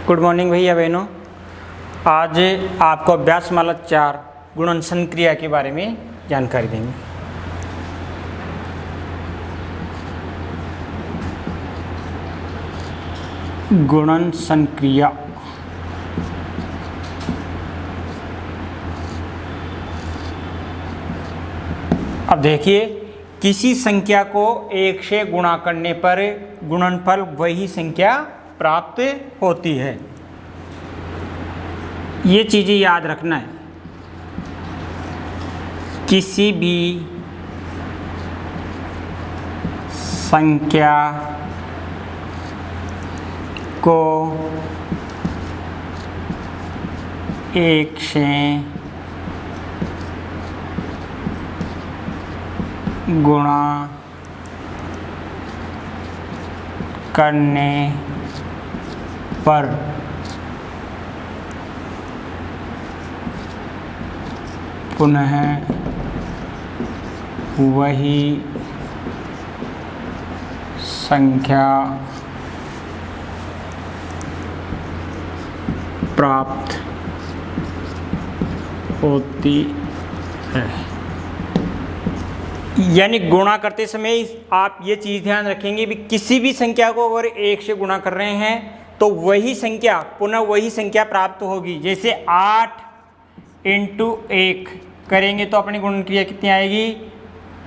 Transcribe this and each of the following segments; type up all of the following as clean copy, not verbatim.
Good morning भैया बहनों। आज आपको अभ्यासमाला 4 गुणनशन क्रिया के बारे में जानकारी देंगे। गुणनशन क्रिया अब देखिए, किसी संख्या को 1 से गुणा करने पर गुणनफल वही संख्या प्राप्त होती है। ये चीज़ें याद रखना है। किसी भी संख्या को 1 से गुणा करने पर पुनः वही संख्या प्राप्त होती है। यानी गुणा करते समय आप ये चीज़ ध्यान रखेंगे भी किसी भी संख्या को अगर 1 से गुणा कर रहे हैं तो वही संख्या पुनः वही संख्या प्राप्त होगी। जैसे 8 × 1 करेंगे तो अपनी गुणन क्रिया कितनी आएगी?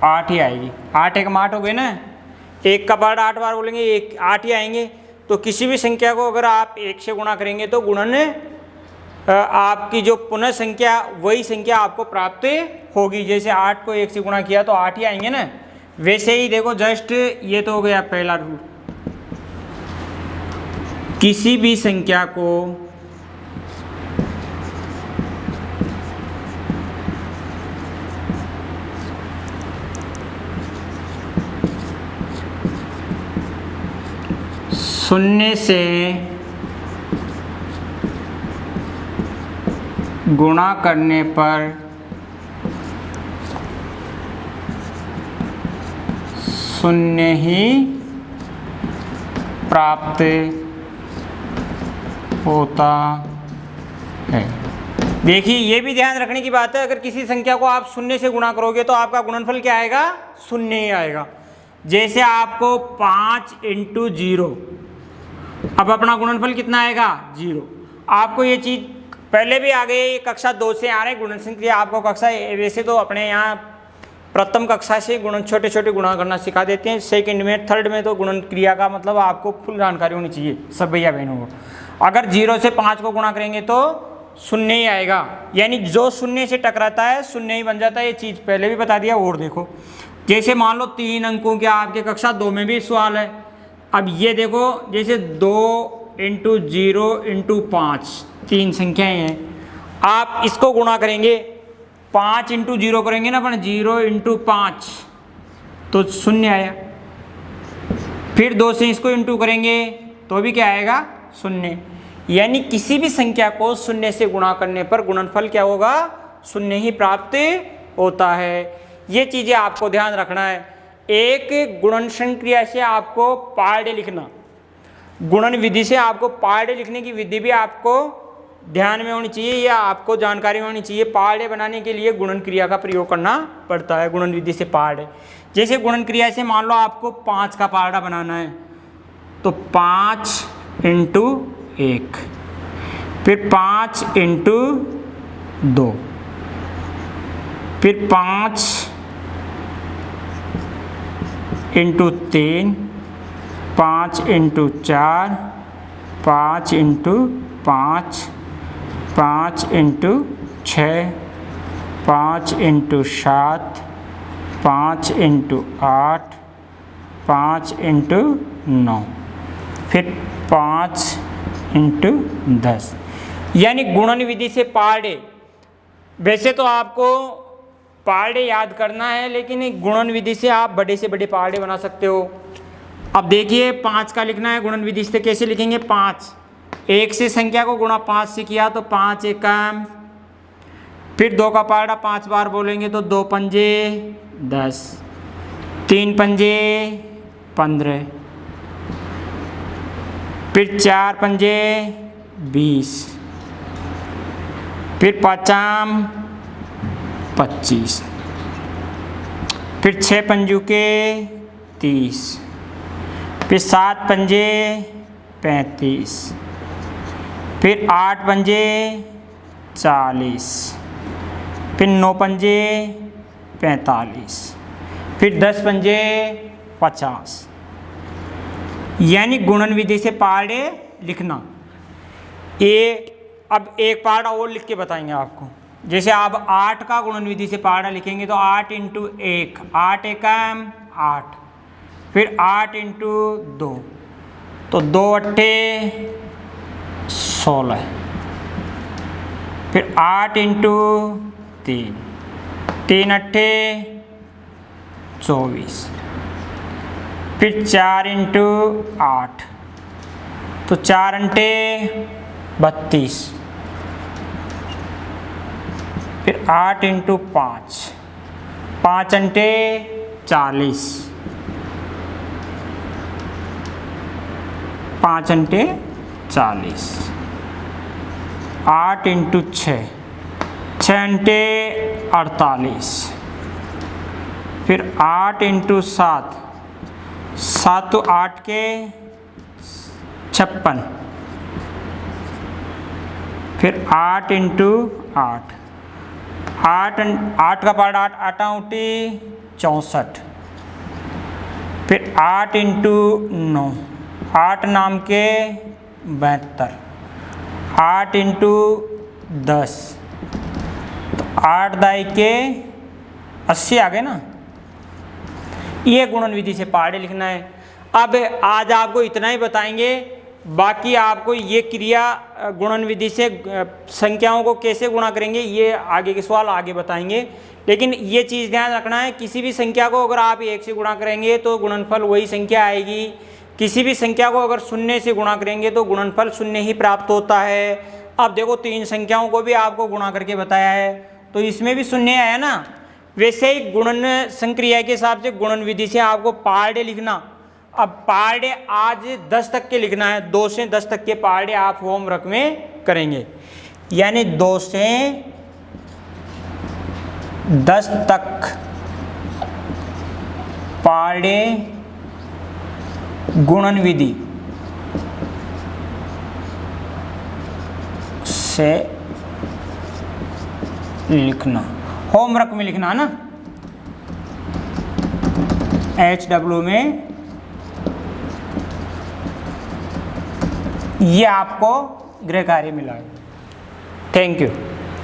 8 ही आएगी। 8 एक 8 हो गए ना, 1 का पार्ट 8 बार बोलेंगे 8 ही आएंगे। तो किसी भी संख्या को अगर आप 1 से गुणा करेंगे तो गुणन आपकी जो पुनः संख्या वही संख्या आपको प्राप्त होगी। जैसे 8 को 1 से गुणा किया तो 8 ही आएंगे ना। वैसे ही देखो, जस्ट ये तो हो गया पहला रूल। किसी भी संख्या को शून्य से गुणा करने पर शून्य ही प्राप्त होता है। देखिए, ये भी ध्यान रखने की बात है, अगर किसी संख्या को आप शून्य से गुणा करोगे तो आपका गुणनफल क्या आएगा? शून्य ही आएगा। जैसे आपको 5 × 0, अब अपना गुणनफल कितना आएगा? 0। आपको ये चीज़ पहले भी आ गई, कक्षा 2 से आ रहे गुणनशन क्रिया। आपको कक्षा वैसे तो अपने यहाँ प्रथम कक्षा से गुणन छोटे छोटे गुणा करना सिखा देते हैं। सेकंड में, थर्ड में तो गुणन क्रिया का मतलब आपको फुल जानकारी होनी चाहिए सब भैया बहनों को। अगर 0 से 5 को गुणा करेंगे तो शून्य ही आएगा। यानी जो शून्य से टकराता है शून्य ही बन जाता है। ये चीज़ पहले भी बता दिया। और देखो, जैसे मान लो 3 अंकों के आपके कक्षा 2 में भी सवाल है। अब ये देखो, जैसे 2 × 0 × 5 3 संख्याएं हैं। आप इसको गुणा करेंगे, 5 × 0 करेंगे ना अपन, 0 × 5 तो शून्य आया। फिर 2 से इसको इंटू करेंगे तो भी क्या आएगा? शून्य। यानी किसी भी संख्या को शून्य से गुणा करने पर गुणनफल क्या होगा? शून्य ही प्राप्त होता है। ये चीज़ें आपको ध्यान रखना है। एक गुणनशन क्रिया से आपको पार्ट लिखना, गुणन विधि से आपको पार्ट लिखने की विधि भी आपको ध्यान में होनी चाहिए या आपको जानकारी होनी चाहिए। पार्ट बनाने के लिए गुणन क्रिया का प्रयोग करना पड़ता है। गुणन विधि से पार्ट, जैसे गुणन क्रिया से मान लो आपको 5 का पार्ट बनाना है तो 5 × 1, फिर 5 × 2, फिर 5 × 3, 5 × 4, 5 × 5, 5 × 6, 5 × 7, 5 × 8, 5 × 9, फिर 5 × 10। यानी गुणन विधि से पार्ट। वैसे तो आपको पार्ट याद करना है, लेकिन गुणन विधि से आप बड़े से बड़े पार्ट बना सकते हो। अब देखिए, 5 का लिखना है गुणन विधि से, कैसे लिखेंगे? 5 1 से संख्या को गुणा 5 से किया तो 5 एकम, फिर 2 का पार्टा 5 बार बोलेंगे तो 2 पंजे 10, 3 पंजे 15, फिर 4 पंजे 20, फिर 5 25, फिर 6 पंजू के 30, फिर 7 पंजे 35, फिर 8 पंजे 40, फिर 9 पंजे 45, फिर 10 पंजे 50। यानी गुणन विधि से पहाड़े लिखना। ये अब एक पहाड़ा और लिख के बताएंगे आपको। जैसे आप 8 का गुणन विधि से पहाड़ा लिखेंगे तो 8 इंटू 1, 8 एकम 8, फिर 8 इंटू 2, तो 2 अट्ठे 16, फिर 8 इंटू 3, 3 अट्ठे 24, फिर 4 इंटू 8, तो 4 अंटे 32, फिर 8 इंटू 5, 5 अंटे 40, 5 अंटे 40, 8 इंटू 6, 6 अंटे 48, फिर 8 इंटू 7, 7 तो 8 के 56, फिर 8 इंटू 8, 8 का पहाड़ा 8 आटा उठी 64, फिर 8 इंटू 9, 8 नाम के 72, 8 इंटू 10, तो 8 दाई के 80 आ गए ना। ये गुणन विधि से पहाड़े लिखना है। अब आज आपको इतना ही बताएंगे, बाकी आपको ये क्रिया गुणन विधि से संख्याओं को कैसे गुणा करेंगे ये आगे के सवाल आगे बताएंगे। लेकिन ये चीज़ ध्यान रखना है, किसी भी संख्या को अगर आप 1 से गुणा करेंगे तो गुणनफल वही संख्या आएगी। किसी भी संख्या को अगर 0 से गुणा करेंगे तो गुणनफल 0 ही प्राप्त होता है। अब देखो 3 संख्याओं को भी आपको गुणा करके बताया है तो इसमें भी 0 आया ना। वैसे ही गुणन संक्रिया के हिसाब से गुणन विधि से आपको पहाड़े लिखना। अब पहाड़े आज 10 तक के लिखना है, 2 से 10 तक के पहाड़े आप होमवर्क में करेंगे। यानी 2 से 10 तक पहाड़े गुणन विधि से लिखना, होमवर्क में लिखना है ना, HW में। ये आपको गृह कार्य मिला है। Thank you.